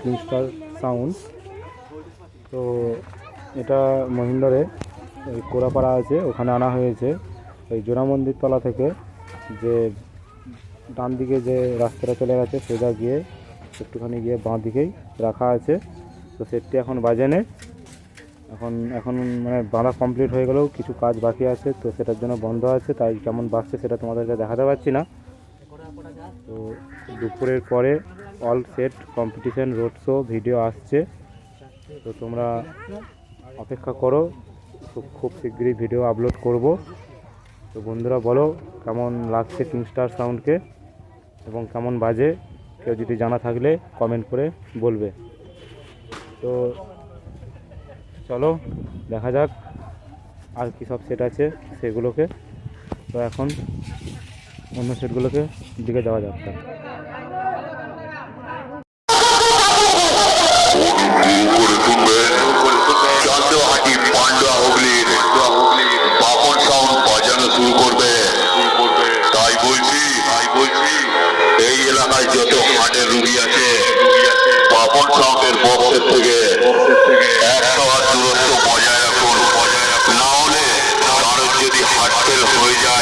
কিংস্টার sound. তো এটা মহিন্দরে ওই কোরাপাড়া আছে, ওখানে আনা হয়েছে। ওই জোড়া মন্দির তলা থেকে যে ডান দিকে যে রাস্তাটা চলে গেছে সোজা গিয়ে একটুখানি গিয়ে বাঁ দিকেই রাখা আছে। তো সেটটি এখন বাজে নেই, এখন মানে বাঁধা কমপ্লিট হয়ে গেলেও কিছু কাজ বাকি আছে, তো সেটার জন্য বন্ধ আছে। তাই কেমন বাজছে সেটা তোমাদেরকে দেখাতে পারছি না। তো দুপুরের পরে all set competition road show video আসছে, তো তোমরা অপেক্ষা করো, খুব শীঘ্রই ভিডিও আপলোড করব। তো বন্ধুরা বলো কেমন লাগছে কিংস্টার সাউন্ডকে এবং কেমন বাজে, কেউ যদি জানা থাকলে কমেন্ট করে বলবে। তো চলো দেখা যাক আর কী সব সেট আছে সেগুলোকে। তো এখন অন্য সেটগুলোকে দিকে যাওয়া যাক। শুরু করবে, তাই বলছি এই এলাকায় যত হার্টের রুগী আছে বাপন সাউন্ডের বক্সের থেকে 100 হাত দূরত্ব বজায় রাখুন। না হলে কারোর যদি হার্ট ফেল হয়ে যায়